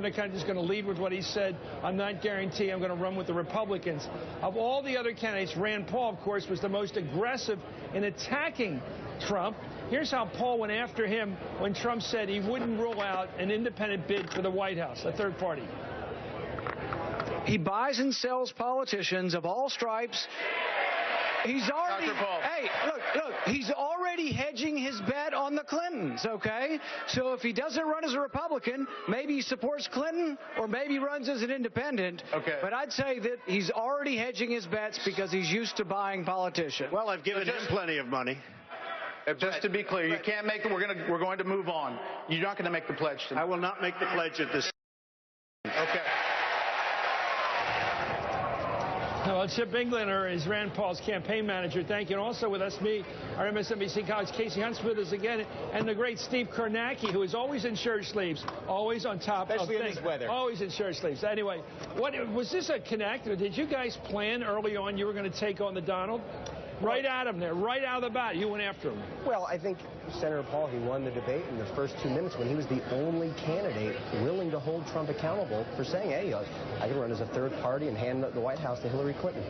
They're kind of just going to lead with what he said. I'm not guaranteeing I'm going to run with the Republicans. Of all the other candidates, Rand Paul, of course, was the most aggressive in attacking Trump. Here's how Paul went after him when Trump said he wouldn't rule out an independent bid for the White House, a third party. He buys and sells politicians of all stripes. He's already, hey, look, he's already hedging his bet on the Clintons, okay? So if he doesn't run as a Republican, maybe he supports Clinton or maybe runs as an independent. Okay. But I'd say that he's already hedging his bets because he's used to buying politicians. Well, I've given him plenty of money. Just to be clear, you can't make it. We're going to move on. You're not going to make the pledge tonight. I will not make the pledge at this. Okay. Well, Chip Englander is Rand Paul's campaign manager. Thank you. And also with us, our MSNBC colleague Casey Hunt's with us again, and the great Steve Kornacki, who is always in shirt sleeves, always on top of things. Especially in this weather. Always in shirt sleeves. Anyway, what was this a connect? Did you guys plan early on you were going to take on the Donald? Right at him there, right out of the bat, you went after him. Well, I think Senator Paul, he won the debate in the first 2 minutes when he was the only candidate willing to hold Trump accountable for saying, hey, I can run as a third party and hand the White House to Hillary Clinton.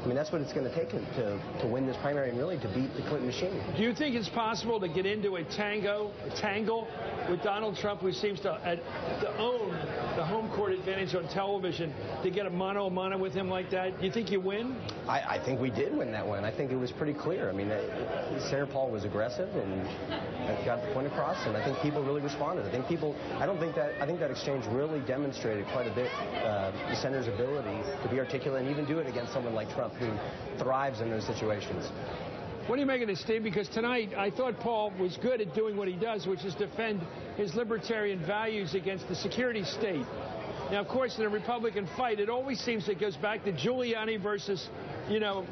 I mean, that's what it's going to take to win this primary and really to beat the Clinton machine. Do you think it's possible to get into a tangle with Donald Trump, who seems to own the home court advantage on television, to get a mano-a-mano with him like that? Do you think you win? I think we did win that one. I think it was pretty clear. I mean, Senator Paul was aggressive and got the point across, and I think people really responded. I think that exchange really demonstrated quite a bit the senator's ability to be articulate and even do it against someone like Trump, who thrives in those situations. What do you make of this, Steve? Because tonight I thought Paul was good at doing what he does, which is defend his libertarian values against the security state. Now, of course, in a Republican fight, it always seems it goes back to Giuliani versus,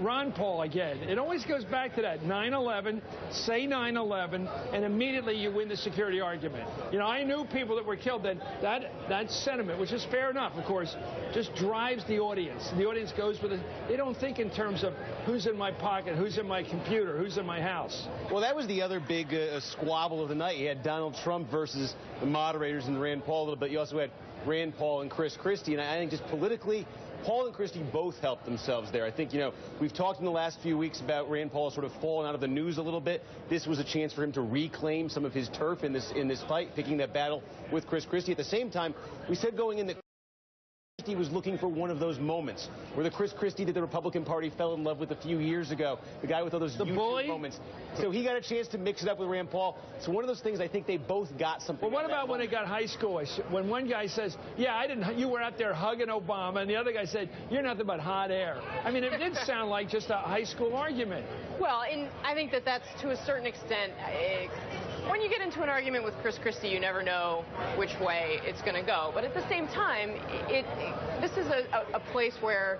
Ron Paul again. It always goes back to that 9/11, say 9/11, and immediately you win the security argument. I knew people that were killed. That sentiment, which is fair enough, of course, just drives the audience. The audience goes with it. They don't think in terms of who's in my pocket, who's in my computer, who's in my house. Well, that was the other big squabble of the night. You had Donald Trump versus the moderators and Rand Paul a little bit. You also had Rand Paul and Chris Christie, and I think just politically, Paul and Christie both helped themselves there. I think, we've talked in the last few weeks about Rand Paul sort of falling out of the news a little bit. This was a chance for him to reclaim some of his turf in this fight, picking that battle with Chris Christie. At the same time, we said going in that Christie was looking for one of those moments where the Chris Christie that the Republican Party fell in love with a few years ago, the guy with all those YouTube moments. So he got a chance to mix it up with Rand Paul. So one of those things, I think they both got something. Well, what about when it got high school? When one guy says, yeah, you were out there hugging Obama, and the other guy said, you're nothing but hot air. I mean, it did sound like just a high school argument. Well, I think that's to a certain extent. When you get into an argument with Chris Christie, you never know which way it's going to go. But at the same time, this is a place where,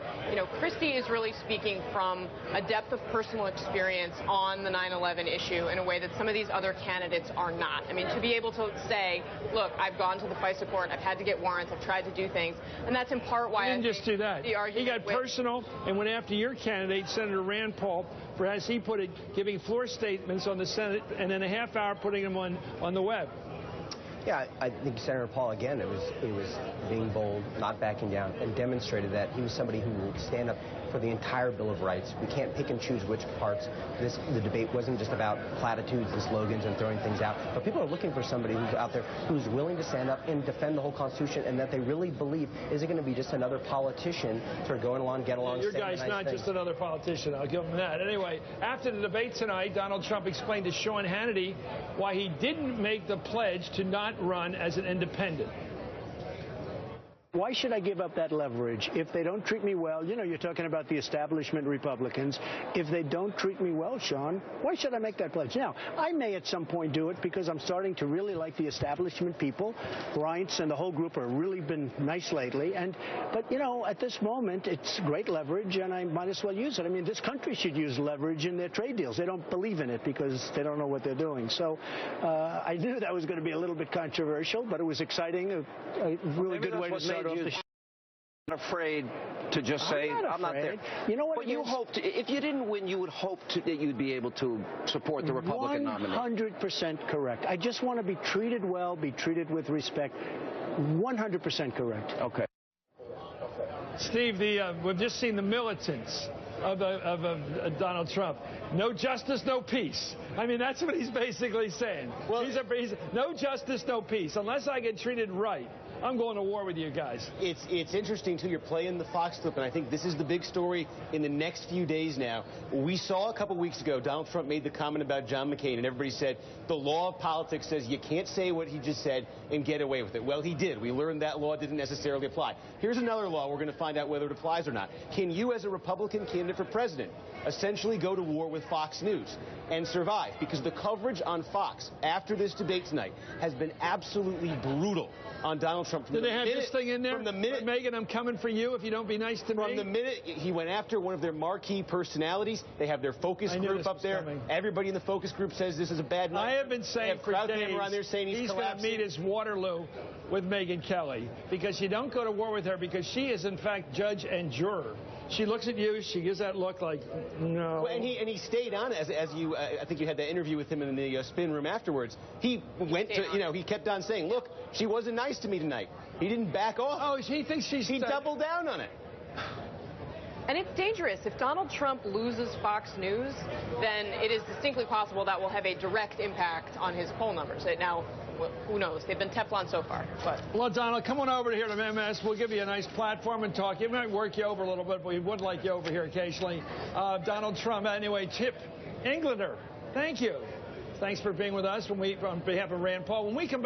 Christie is really speaking from a depth of personal experience on the 9/11 issue in a way that some of these other candidates are not. I mean, to be able to say, look, I've gone to the FISA court, I've had to get warrants, I've tried to do things, and that's in part why he didn't just do that. He got personal and went after your candidate, Senator Rand Paul, for, as he put it, giving floor statements on the Senate and in a half hour putting them on the web. Yeah, I think Senator Paul, again, it was being bold, not backing down, and demonstrated that he was somebody who would stand up for the entire Bill of Rights. We can't pick and choose which parts. The debate wasn't just about platitudes and slogans and throwing things out, but people are looking for somebody who's out there who's willing to stand up and defend the whole Constitution, and that they really believe isn't going to be just another politician sort of going along, get along. Your guy's not just another politician. I'll give him that. Anyway, after the debate tonight, Donald Trump explained to Sean Hannity why he didn't make the pledge to not run as an independent. Why should I give up that leverage if they don't treat me well? You're talking about the establishment Republicans. If they don't treat me well, Sean, why should I make that pledge? Now, I may at some point do it because I'm starting to really like the establishment people. Reince and the whole group have really been nice lately. But at this moment, it's great leverage, and I might as well use it. I mean, this country should use leverage in their trade deals. They don't believe in it because they don't know what they're doing. So I knew that was going to be a little bit controversial, but it was exciting, a really good way to start. Not afraid to just say, I'm not there. You know what? But you hoped, if you didn't win, you would hope that you'd be able to support the Republican nominee. 100% correct. I just want to be treated well, be treated with respect. 100% correct. Okay. Steve, we've just seen the militants of Donald Trump. No justice, no peace. I mean, that's what he's basically saying. Well, he's no justice, no peace. Unless I get treated right, I'm going to war with you guys. It's interesting, too. You're playing the Fox clip, and I think this is the big story in the next few days now. We saw a couple weeks ago, Donald Trump made the comment about John McCain, and everybody said the law of politics says you can't say what he just said and get away with it. Well, he did. We learned that law didn't necessarily apply. Here's another law. We're going to find out whether it applies or not. Can you, as a Republican candidate for president, essentially go to war with Fox News and survive? Because the coverage on Fox after this debate tonight has been absolutely brutal on Donald Trump. Did they have this thing in there? From the minute, Megan, I'm coming for you if you don't be nice to me. From the minute he went after one of their marquee personalities, they have their focus group up there. Coming. Everybody in the focus group says this is a bad night. I have been saying for days around there saying he's going to meet his Waterloo with Megyn Kelly, because you don't go to war with her, because she is in fact judge and juror. She looks at you, she gives that look like, no. Well, and he stayed on as you, I think you had that interview with him in the spin room afterwards. He went to, he kept on saying, look, she wasn't nice to me tonight. He didn't back off. Oh, he thinks he doubled down on it. And it's dangerous. If Donald Trump loses Fox News, then it is distinctly possible that will have a direct impact on his poll numbers. Now, who knows? They've been Teflon so far. But. Well, Donald, come on over here to MS. We'll give you a nice platform and talk. It might work you over a little bit, but we would like you over here occasionally. Donald Trump, anyway, Tip Englander, thank you. Thanks for being with us on behalf of Rand Paul. When we come back.